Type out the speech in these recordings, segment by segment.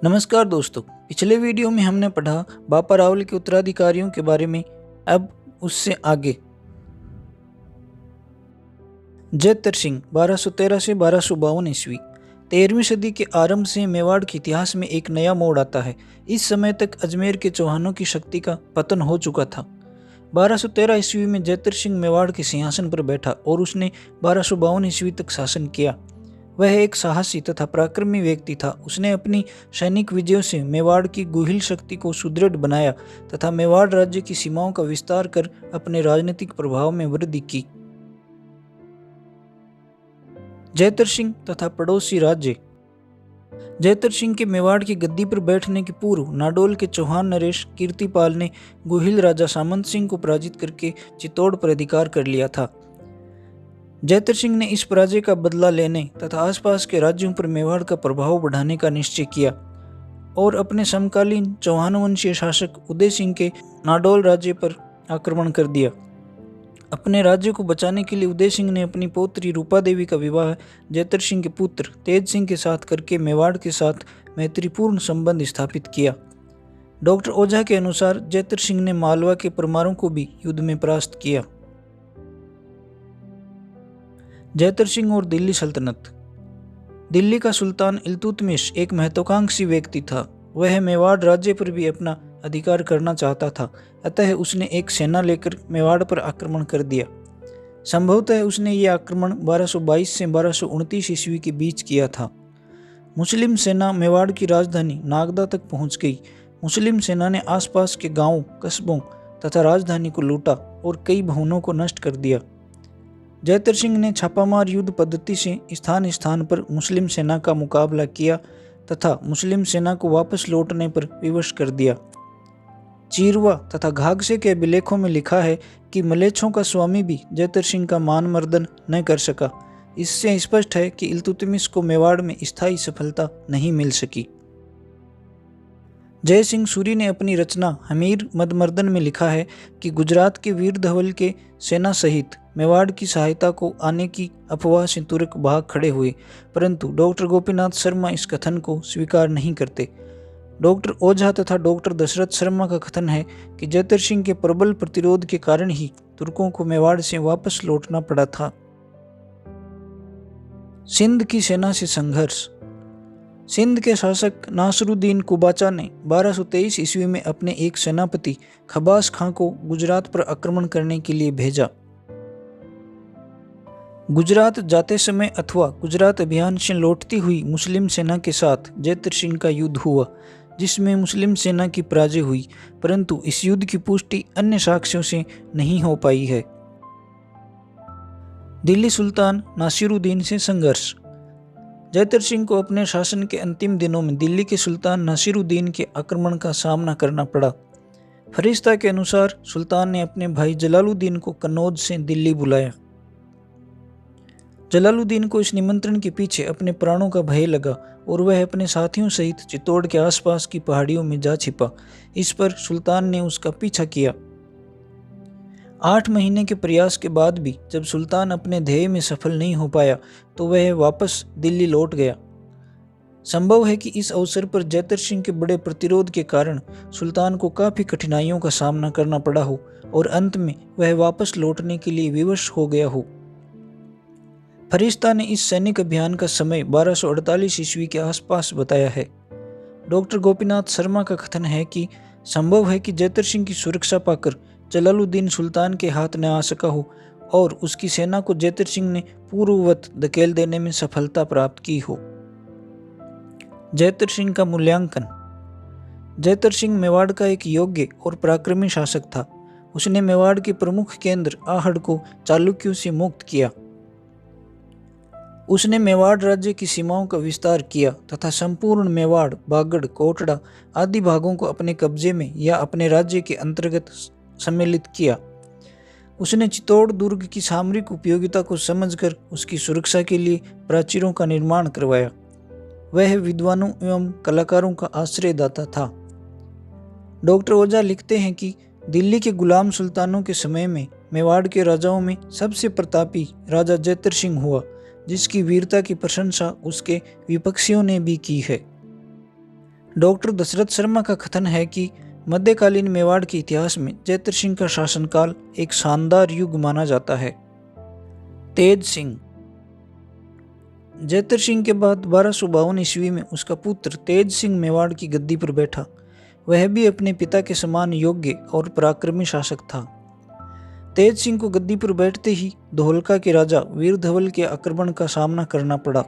नमस्कार दोस्तों। पिछले वीडियो में हमने पढ़ा बापा रावल के उत्तराधिकारियों के बारे में। अब उससे आगे जैतर सिंह 1213 से 1252 ईस्वी। 13वीं सदी के आरंभ से मेवाड़ के इतिहास में एक नया मोड़ आता है। इस समय तक अजमेर के चौहानों की शक्ति का पतन हो चुका था। 1213 ईस्वी में जैतर सिंह मेवाड़ के सिंहासन पर बैठा और उसने 1252 ईस्वी तक शासन किया। वह एक साहसी तथा पराक्रमी व्यक्ति था। उसने अपनी सैनिक विजयों से मेवाड़ की गुहिल शक्ति को सुदृढ़ बनाया तथा मेवाड़ राज्य की सीमाओं का विस्तार कर अपने राजनीतिक प्रभाव में वृद्धि की। जैतर सिंह तथा पड़ोसी राज्य। जैतर सिंह के मेवाड़ की गद्दी पर बैठने के पूर्व नाडोल के चौहान नरेश कीर्तिपाल ने गुहिल राजा सामंत सिंह को पराजित करके चित्तौड़ पर अधिकार कर लिया था। जैतर सिंह ने इस पराजय का बदला लेने तथा आसपास के राज्यों पर मेवाड़ का प्रभाव बढ़ाने का निश्चय किया और अपने समकालीन चौहान वंशीय शासक उदय सिंह के नाडोल राज्य पर आक्रमण कर दिया। अपने राज्य को बचाने के लिए उदय सिंह ने अपनी पौत्री रूपा देवी का विवाह जैतर सिंह के पुत्र तेज सिंह के साथ करके मेवाड़ के साथ मैत्रीपूर्ण संबंध स्थापित किया। डॉक्टर ओझा के अनुसार जैतर सिंह ने मालवा के परमारों को भी युद्ध में परास्त किया। जैतर सिंह और दिल्ली सल्तनत। दिल्ली का सुल्तान इल्तुतमिश एक महत्वाकांक्षी व्यक्ति था। वह मेवाड़ राज्य पर भी अपना अधिकार करना चाहता था, अतः उसने एक सेना लेकर मेवाड़ पर आक्रमण कर दिया। संभवतः उसने ये आक्रमण 1222 से 1229 ईस्वी के बीच किया था। मुस्लिम सेना मेवाड़ की राजधानी नागदा तक पहुंच गई। मुस्लिम सेना ने आसपास के गांवों, कस्बों तथा राजधानी को लूटा और कई भवनों को नष्ट कर दिया। जैतर सिंह ने छापामार युद्ध पद्धति से स्थान स्थान पर मुस्लिम सेना का मुकाबला किया तथा मुस्लिम सेना को वापस लौटने पर विवश कर दिया। चीरवा तथा घाघसे के अभिलेखों में लिखा है कि मलेच्छों का स्वामी भी जैतर सिंह का मान मर्दन न कर सका। इससे स्पष्ट है कि इल्तुतमिश को मेवाड़ में स्थायी सफलता नहीं मिल सकी। जय सिंह सूरी ने अपनी रचना हमीर मदमर्दन में लिखा है कि गुजरात के वीर धवल के सेना सहित मेवाड़ की सहायता को आने की अफवाह से तुरक भाग खड़े हुए, परंतु डॉक्टर गोपीनाथ शर्मा इस कथन को स्वीकार नहीं करते। डॉक्टर ओझा तथा डॉक्टर दशरथ शर्मा का कथन है कि जैतर सिंह के प्रबल प्रतिरोध के कारण ही तुर्कों को मेवाड़ से वापस लौटना पड़ा था। सिंध की सेना से संघर्ष। सिंध के शासक नासरुद्दीन कुबाचा ने 1223 ईस्वी में अपने एक सेनापति खबास खां को गुजरात पर आक्रमण करने के लिए भेजा। गुजरात जाते समय अथवा गुजरात अभियान से लौटती हुई मुस्लिम सेना के साथ जैतर सिंह का युद्ध हुआ, जिसमें मुस्लिम सेना की पराजय हुई, परंतु इस युद्ध की पुष्टि अन्य साक्ष्यों से नहीं हो पाई है। दिल्ली सुल्तान नासिरुद्दीन से संघर्ष। जैतर सिंह को अपने शासन के अंतिम दिनों में दिल्ली के सुल्तान नासिरुद्दीन के आक्रमण का सामना करना पड़ा। फरिश्ता के अनुसार सुल्तान ने अपने भाई जलालुद्दीन को कन्नौज से दिल्ली बुलाया। जलालुद्दीन को इस निमंत्रण के पीछे अपने प्राणों का भय लगा और वह अपने साथियों सहित चित्तौड़ के आसपास की पहाड़ियों में जा छिपा। इस पर सुल्तान ने उसका पीछा किया। 8 महीने के प्रयास के बाद भी जब सुल्तान अपने ध्येय में सफल नहीं हो पाया तो वह वापस दिल्ली लौट गया। संभव है कि इस अवसर पर जैतर सिंह के बड़े प्रतिरोध के कारण सुल्तान को काफी कठिनाइयों का सामना करना पड़ा हो और अंत में वह वापस लौटने के लिए विवश हो गया हो। फरिश्ता ने इस सैनिक अभियान का समय 1248 ईस्वी के आसपास बताया है। डॉक्टर गोपीनाथ शर्मा का कथन है कि संभव है कि जैतर सिंह की सुरक्षा पाकर जलालुद्दीन सुल्तान के हाथ न आ सका हो और उसकी सेना को जैतर सिंह ने पूर्ववत धकेल देने में सफलता प्राप्त की हो। जैतर सिंह का मूल्यांकन। जैतर सिंह मेवाड़ का एक योग्य और पराक्रमी शासक था। उसने मेवाड़ के प्रमुख केंद्र आहड़ को चालुक्यों से मुक्त किया। उसने मेवाड़ राज्य की सीमाओं का विस्तार किया तथा संपूर्ण मेवाड़, बागड़, कोटड़ा आदि भागों को अपने कब्जे में या अपने राज्य के अंतर्गत सम्मिलित किया। उसने चित्तौड़ दुर्ग की सामरिक उपयोगिता को समझकर उसकी सुरक्षा के लिए प्राचीरों का निर्माण करवाया। वह विद्वानों एवं कलाकारों का आश्रयदाता था। डॉक्टर ओझा लिखते हैं कि दिल्ली के गुलाम सुल्तानों के समय में मेवाड़ के राजाओं में सबसे प्रतापी राजा जैतर सिंह हुआ, जिसकी वीरता की प्रशंसा उसके विपक्षियों ने भी की है। डॉक्टर दशरथ शर्मा का कथन है कि मध्यकालीन मेवाड़ के इतिहास में जैतर सिंह का शासनकाल एक शानदार युग माना जाता है। तेज सिंह। जैतर सिंह के बाद 1252 ईस्वी में उसका पुत्र तेज सिंह मेवाड़ की गद्दी पर बैठा। वह भी अपने पिता के समान योग्य और पराक्रमी शासक था। तेज सिंह को गद्दी पर बैठते ही धोलका के राजा वीर धवल के आक्रमण का सामना करना पड़ा।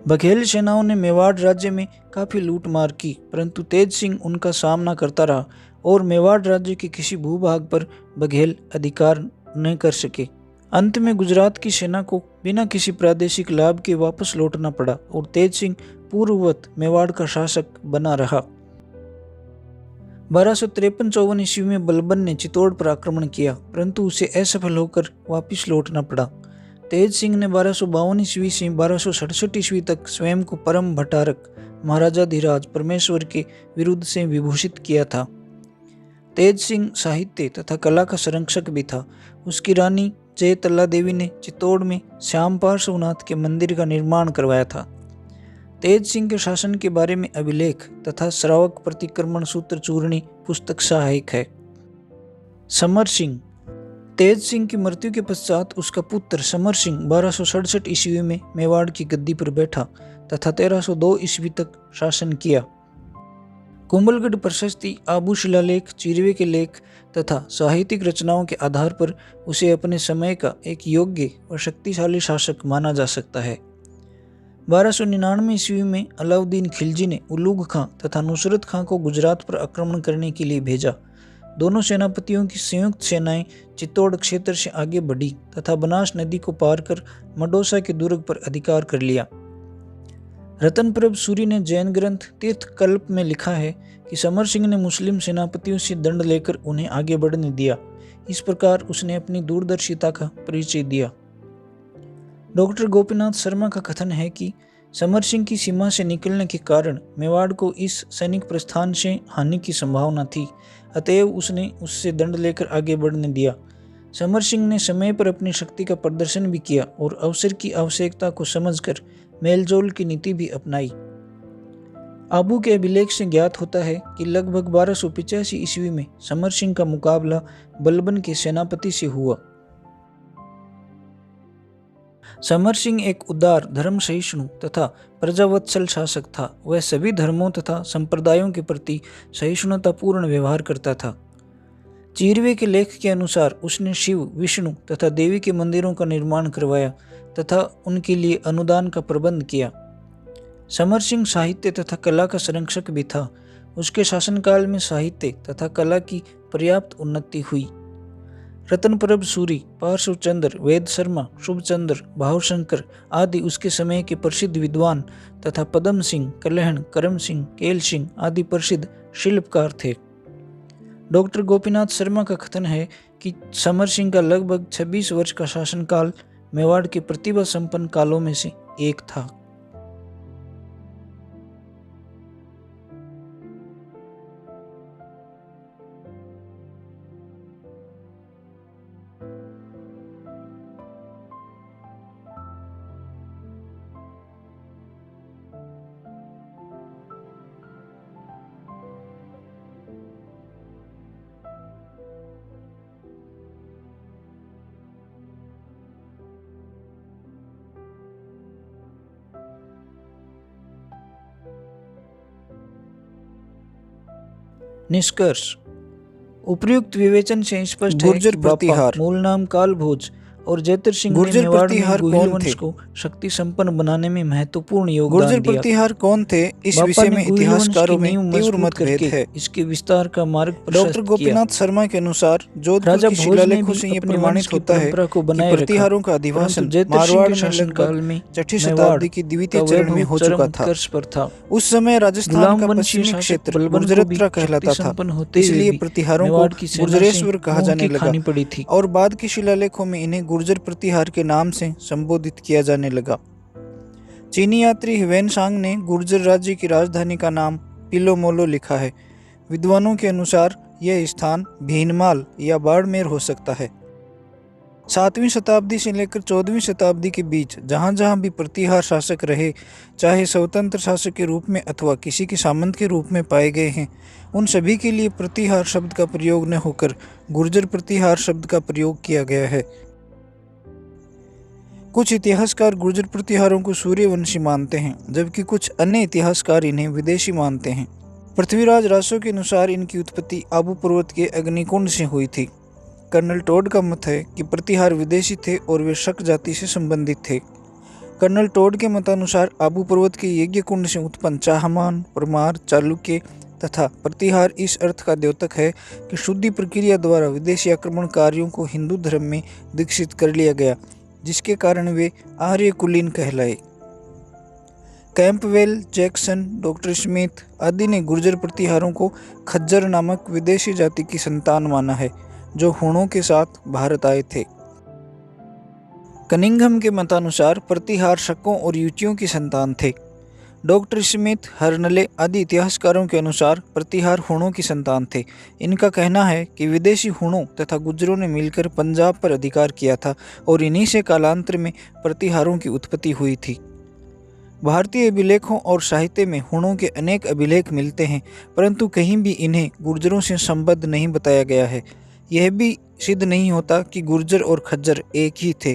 बघेल सेनाओं ने मेवाड़ राज्य में काफ़ी लूटमार की, परंतु तेज सिंह उनका सामना करता रहा और मेवाड़ राज्य के किसी भूभाग पर बघेल अधिकार न कर सके। अंत में गुजरात की सेना को बिना किसी प्रादेशिक लाभ के वापस लौटना पड़ा और तेज सिंह पूर्ववत मेवाड़ का शासक बना रहा। 1253-54 ईस्वी में बलबन ने चित्तौड़ पर आक्रमण किया, परंतु उसे असफल होकर वापस लौटना पड़ा। तेज सिंह ने 1252 ईस्वी से 1267 ईस्वी तक स्वयं को परम भट्टारक महाराजाधिराज परमेश्वर के विरुद्ध से विभूषित किया था। तेज सिंह साहित्य तथा कला का संरक्षक भी था। उसकी रानी जयतल्ला देवी ने चित्तौड़ में श्याम पार्श्वनाथ के मंदिर का निर्माण करवाया था। तेज सिंह के शासन के बारे में अभिलेख तथा श्रावक प्रतिक्रमण सूत्र चूर्णी पुस्तक सहायक है। समर सिंह। तेज सिंह की मृत्यु के पश्चात उसका पुत्र समर सिंह 1267 ईस्वी में मेवाड़ की गद्दी पर बैठा तथा 1302 ईस्वी तक शासन किया। कुंभलगढ़ प्रशस्ति, आबू शिलालेख, चिरवे के लेख तथा साहित्यिक रचनाओं के आधार पर उसे अपने समय का एक योग्य और शक्तिशाली शासक माना जा सकता है। 1299 ईस्वी में अलाउद्दीन खिलजी ने उलूग खां तथा नुसरत खां को गुजरात पर आक्रमण करने के लिए भेजा। दोनों सेनापतियों की संयुक्त सेनाएं चित्तौड़ क्षेत्र से आगे बढ़ी तथा बनास नदी को पार कर मडोसा के दुर्ग पर अधिकार कर लिया। रतनप्रभ सूरी ने जैन ग्रंथ तीर्थकल्प में लिखा है कि समर सिंह ने मुस्लिम सेनापतियों से दंड लेकर उन्हें आगे बढ़ने दिया। इस प्रकार उसने अपनी दूरदर्शिता का परिचय दिया। डॉक्टर गोपीनाथ शर्मा का कथन है कि समर सिंह की सीमा से निकलने के कारण मेवाड़ को इस सैनिक प्रस्थान से हानि की संभावना थी, अतएव उसने उससे दंड लेकर आगे बढ़ने दिया। समर सिंह ने समय पर अपनी शक्ति का प्रदर्शन भी किया और अवसर की आवश्यकता को समझकर मेलजोल की नीति भी अपनाई। आबू के अभिलेख से ज्ञात होता है कि लगभग 1285 ईस्वी में समर सिंह का मुकाबला बलबन के सेनापति से हुआ। समर सिंह एक उदार, धर्म सहिष्णु तथा प्रजावत्सल शासक था। वह सभी धर्मों तथा संप्रदायों के प्रति सहिष्णुतापूर्ण व्यवहार करता था। चिरवे के लेख के अनुसार उसने शिव, विष्णु तथा देवी के मंदिरों का निर्माण करवाया तथा उनके लिए अनुदान का प्रबंध किया। समर सिंह साहित्य तथा कला का संरक्षक भी था। उसके शासनकाल में साहित्य तथा कला की पर्याप्त उन्नति हुई। रतनप्रभ सूरी, पार्श्वचंद्र, वेद शर्मा, शुभचंद्र, भावशंकर आदि उसके समय के प्रसिद्ध विद्वान तथा पदम सिंह, कलहण, करम सिंह, केल सिंह आदि प्रसिद्ध शिल्पकार थे। डॉक्टर गोपीनाथ शर्मा का कथन है कि समर सिंह का लगभग 26 वर्ष का शासनकाल मेवाड़ के प्रतिभा संपन्न कालों में से एक था। निष्कर्ष। उपर्युक्त विवेचन से स्पष्ट है कि बापा, मूल नाम कालभोज और जैतर सिंह ने मेवाड़ में गोहिल वंश को शक्ति संपन्न बनाने में महत्वपूर्ण योगदान दिया। गुर्जर प्रतिहार कौन थे, इस विषय में इतिहासकारों में तीव्र मतभेद है। इसके विस्तार का मार्ग डॉक्टर गोपीनाथ शर्मा के अनुसार जोधपुर के शिलालेखों से ये प्रमाणित होता है कि प्रतिहारों का अधिवासन मारवाड़ में लगभग 6ठी शताब्दी की द्वितीय चरण में हो चुका था। उस समय राजस्थान का पश्चिमी क्षेत्र गुर्जरत्रा कहलाता था, इसलिए प्रतिहारों को गुर्जरेश्वर कहा जाने लगा और बाद के शिलालेखों में इन्हें गुर्जर प्रतिहार के नाम से संबोधित किया जाने लगा। चीनी यात्री ह्वेनसांग ने गुर्जर राज्य की राजधानी का नाम पिलोमोलो लिखा है। विद्वानों के अनुसार यह स्थान भीनमाल या बाड़मेर हो सकता है। 7वीं शताब्दी से लेकर 14वीं शताब्दी के बीच जहाँ जहाँ भी प्रतिहार शासक रहे, चाहे स्वतंत्र शासक के रूप में अथवा किसी के सामंत के रूप में पाए गए हैं, उन सभी के लिए प्रतिहार शब्द का प्रयोग न होकर गुर्जर प्रतिहार शब्द का प्रयोग किया गया है। कुछ इतिहासकार गुर्जर प्रतिहारों को सूर्यवंशी मानते हैं, जबकि कुछ अन्य इतिहासकार इन्हें विदेशी मानते हैं। पृथ्वीराज रासो के अनुसार इनकी उत्पत्ति आबू पर्वत के अग्निकुंड से हुई थी। कर्नल टोड का मत है कि प्रतिहार विदेशी थे और वे शक जाति से संबंधित थे। कर्नल टोड के मतानुसार आबू पर्वत के यज्ञ कुंड से उत्पन्न चाहमान, परमार, चालुक्य तथा प्रतिहार इस अर्थ का द्योतक है कि शुद्धि प्रक्रिया द्वारा विदेशी आक्रमणकारियों को हिंदू धर्म में दीक्षित कर लिया गया, जिसके कारण वे आर्य कुलीन कहलाए। कैंपवेल, जैक्सन, डॉक्टर स्मिथ आदि ने गुर्जर प्रतिहारों को खज्जर नामक विदेशी जाति की संतान माना है, जो हुणों के साथ भारत आए थे। कनिंघम के मतानुसार प्रतिहार शकों और युतियों की संतान थे। डॉक्टर स्मिथ, हर्नले आदि इतिहासकारों के अनुसार प्रतिहार हुणों की संतान थे। इनका कहना है कि विदेशी हुणों तथा गुर्जरों ने मिलकर पंजाब पर अधिकार किया था और इन्हीं से कालांतर में प्रतिहारों की उत्पत्ति हुई थी। भारतीय अभिलेखों और साहित्य में हुणों के अनेक अभिलेख मिलते हैं, परंतु कहीं भी इन्हें गुर्जरों से संबद्ध नहीं बताया गया है। यह भी सिद्ध नहीं होता कि गुर्जर और खज्जर एक ही थे।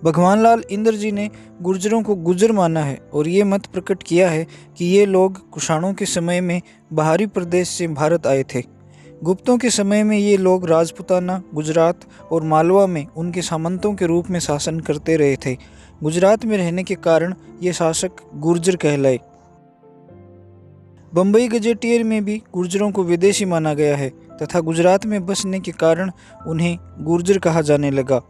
भगवान लाल इंद्र जी ने गुर्जरों को गुर्जर माना है और ये मत प्रकट किया है कि ये लोग कुषाणों के समय में बाहरी प्रदेश से भारत आए थे। गुप्तों के समय में ये लोग राजपुताना, गुजरात और मालवा में उनके सामंतों के रूप में शासन करते रहे थे। गुजरात में रहने के कारण ये शासक गुर्जर कहलाए। बम्बई गजेटियर में भी गुर्जरों को विदेशी माना गया है तथा गुजरात में बसने के कारण उन्हें गुर्जर कहा जाने लगा।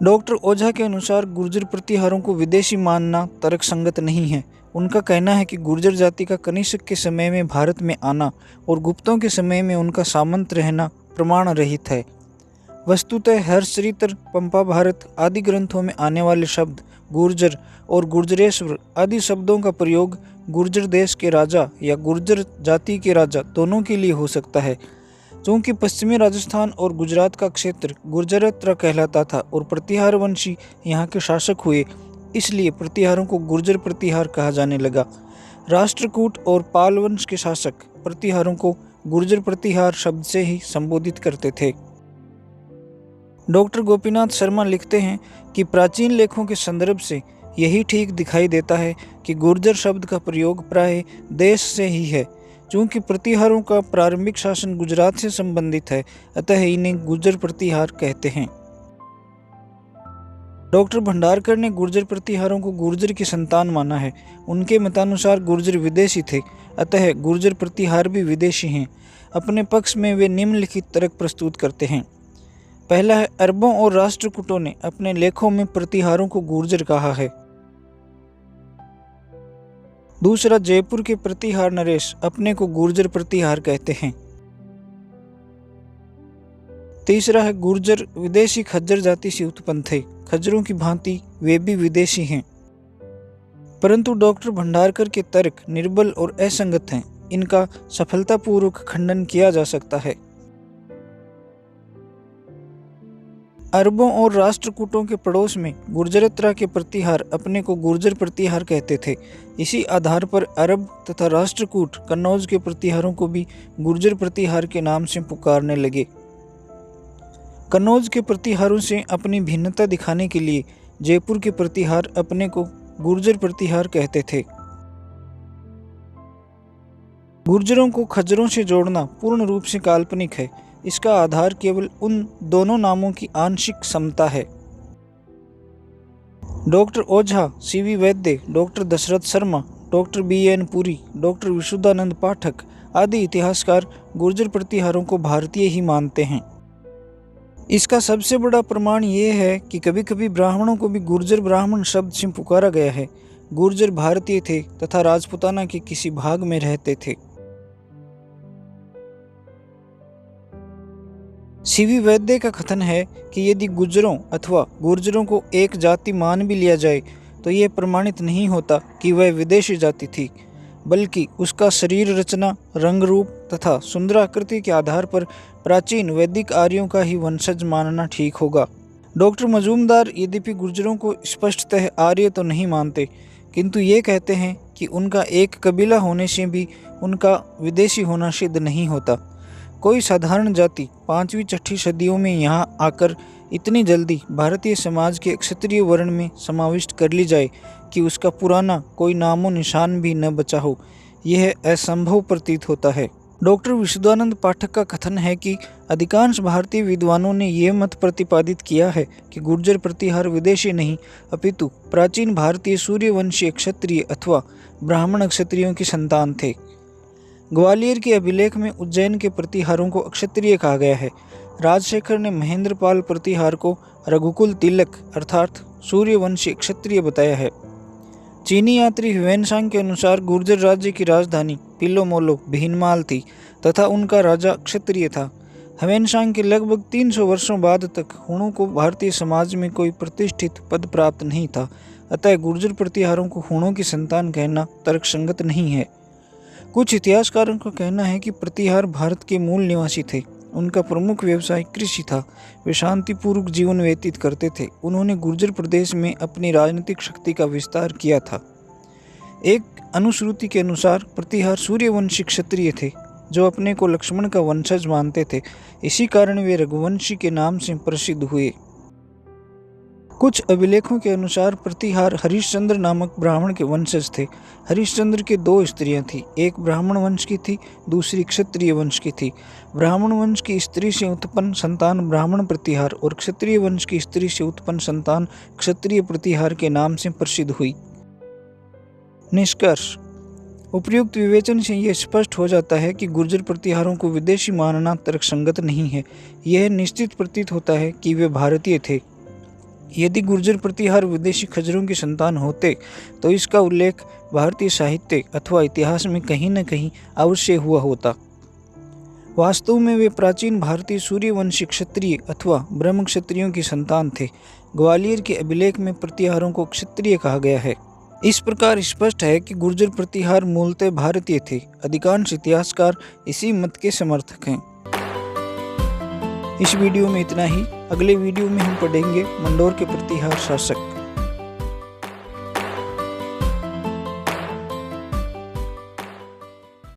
डॉक्टर ओझा के अनुसार गुर्जर प्रतिहारों को विदेशी मानना तर्कसंगत नहीं है। उनका कहना है कि गुर्जर जाति का कनिष्क के समय में भारत में आना और गुप्तों के समय में उनका सामंत रहना प्रमाण रहित है। वस्तुतः हर्षचरित्र, पंपा भारत आदि ग्रंथों में आने वाले शब्द गुर्जर और गुर्जरेश्वर आदि शब्दों का प्रयोग गुर्जर देश के राजा या गुर्जर जाति के राजा दोनों के लिए हो सकता है। चूँकि पश्चिमी राजस्थान और गुजरात का क्षेत्र गुर्जरत्र कहलाता था और प्रतिहार वंशी यहाँ के शासक हुए, इसलिए प्रतिहारों को गुर्जर प्रतिहार कहा जाने लगा। राष्ट्रकूट और पाल वंश के शासक प्रतिहारों को गुर्जर प्रतिहार शब्द से ही संबोधित करते थे। डॉक्टर गोपीनाथ शर्मा लिखते हैं कि प्राचीन लेखों के संदर्भ से यही ठीक दिखाई देता है कि गुर्जर शब्द का प्रयोग प्राय देश से ही है। चूँकि प्रतिहारों का प्रारंभिक शासन गुजरात से संबंधित है, अतः इन्हें गुर्जर प्रतिहार कहते हैं। डॉक्टर भंडारकर ने गुर्जर प्रतिहारों को गुर्जर की संतान माना है। उनके मतानुसार गुर्जर विदेशी थे, अतः गुर्जर प्रतिहार भी विदेशी हैं। अपने पक्ष में वे निम्नलिखित तर्क प्रस्तुत करते हैं। पहला है, अरबों और राष्ट्रकूटों ने अपने लेखों में प्रतिहारों को गुर्जर कहा है। दूसरा, जयपुर के प्रतिहार नरेश अपने को गुर्जर प्रतिहार कहते हैं। तीसरा है, गुर्जर विदेशी खज्जर जाति से उत्पन्न थे। खज्जरों की भांति वे भी विदेशी हैं। परंतु डॉक्टर भंडारकर के तर्क निर्बल और असंगत हैं। इनका सफलतापूर्वक खंडन किया जा सकता है। अरबों और राष्ट्रकूटों के पड़ोस में गुर्जरत्रा के प्रतिहार अपने को गुर्जर प्रतिहार कहते थे। इसी आधार पर अरब तथा राष्ट्रकूट कन्नौज के प्रतिहारों को भी गुर्जर प्रतिहार के नाम से पुकारने लगे। कन्नौज के प्रतिहारों से अपनी भिन्नता दिखाने के लिए जयपुर के प्रतिहार अपने को गुर्जर प्रतिहार कहते थे। गुर्जरों को खज्जरों से जोड़ना पूर्ण रूप से काल्पनिक है। इसका आधार केवल उन दोनों नामों की आंशिक समता है। Doctor Ojha, CV Vaidya, doctor Dasharath Sharma, doctor BN Puri, doctor Vishuddhanand Pathak आदि इतिहासकार गुर्जर प्रतिहारों को भारतीय ही मानते हैं। इसका सबसे बड़ा प्रमाण ये है कि कभी कभी ब्राह्मणों को भी गुर्जर ब्राह्मण शब्द से पुकारा गया है। गुर्जर भारतीय थे तथा राजपुताना के किसी भाग में रहते थे। सीवी वैद्य का कथन है कि यदि गुर्जरों अथवा गुर्जरों को एक जाति मान भी लिया जाए तो यह प्रमाणित नहीं होता कि वह विदेशी जाति थी। बल्कि उसका शरीर रचना, रंग रूप तथा सुंदर आकृति के आधार पर प्राचीन वैदिक आर्यों का ही वंशज मानना ठीक होगा। डॉक्टर मजूमदार यद्यपि गुर्जरों को स्पष्टतः आर्य तो नहीं मानते, किंतु ये कहते हैं कि उनका एक कबीला होने से भी उनका विदेशी होना सिद्ध नहीं होता। कोई साधारण जाति 5वीं-6वीं सदियों में यहाँ आकर इतनी जल्दी भारतीय समाज के क्षत्रिय वर्ण में समाविष्ट कर ली जाए कि उसका पुराना कोई नामो निशान भी न बचा हो, यह असंभव प्रतीत होता है। डॉक्टर विशुद्धानंद पाठक का कथन है कि अधिकांश भारतीय विद्वानों ने यह मत प्रतिपादित किया है कि गुर्जर प्रतिहार विदेशी नहीं अपितु प्राचीन भारतीय सूर्यवंशीय क्षत्रिय अथवा ब्राह्मण क्षत्रियों की संतान थे। ग्वालियर के अभिलेख में उज्जैन के प्रतिहारों को अक्षत्रिय कहा गया है। राजशेखर ने महेंद्रपाल प्रतिहार को रघुकुल तिलक अर्थात सूर्यवंशी क्षत्रिय बताया है। चीनी यात्री ह्वेनसांग के अनुसार गुर्जर राज्य की राजधानी पिल्लोमोलो भीनमाल थी तथा उनका राजा क्षत्रिय था। ह्वेनसांग के लगभग 300 वर्षों बाद तक हुणों को भारतीय समाज में कोई प्रतिष्ठित पद प्राप्त नहीं था, अतः गुर्जर प्रतिहारों को हुणों की संतान कहना तर्कसंगत नहीं है। कुछ इतिहासकारों का कहना है कि प्रतिहार भारत के मूल निवासी थे। उनका प्रमुख व्यवसाय कृषि था। वे शांतिपूर्वक जीवन व्यतीत करते थे। उन्होंने गुर्जर प्रदेश में अपनी राजनीतिक शक्ति का विस्तार किया था। एक अनुश्रुति के अनुसार प्रतिहार सूर्यवंशी क्षत्रिय थे जो अपने को लक्ष्मण का वंशज मानते थे। इसी कारण वे रघुवंशी के नाम से प्रसिद्ध हुए। कुछ अभिलेखों के अनुसार प्रतिहार हरिश्चंद्र नामक ब्राह्मण के वंशज थे। हरिश्चंद्र के 2 स्त्रियां थीं, एक ब्राह्मण वंश की थी, दूसरी क्षत्रिय वंश की थी। ब्राह्मण वंश की स्त्री से उत्पन्न संतान ब्राह्मण प्रतिहार और क्षत्रिय वंश की स्त्री से उत्पन्न संतान क्षत्रिय प्रतिहार के नाम से प्रसिद्ध हुई। निष्कर्ष: उपयुक्त विवेचन से यह स्पष्ट हो जाता है कि गुर्जर प्रतिहारों को विदेशी मानना तर्कसंगत नहीं है। यह निश्चित प्रतीत होता है कि वे भारतीय थे। यदि गुर्जर प्रतिहार विदेशी खज्जरों की संतान होते तो इसका उल्लेख भारतीय साहित्य अथवा इतिहास में कहीं न कहीं अवश्य हुआ होता। वास्तव में वे प्राचीन भारतीय सूर्यवंशी क्षत्रिय अथवा ब्रह्म क्षत्रियों की संतान थे। ग्वालियर के अभिलेख में प्रतिहारों को क्षत्रिय कहा गया है। इस प्रकार स्पष्ट है कि गुर्जर प्रतिहार मूलतः भारतीय थे। अधिकांश इतिहासकार इसी मत के समर्थक हैं। इस वीडियो में इतना ही। अगले वीडियो में हम पढ़ेंगे मंडोर के प्रतिहार शासक।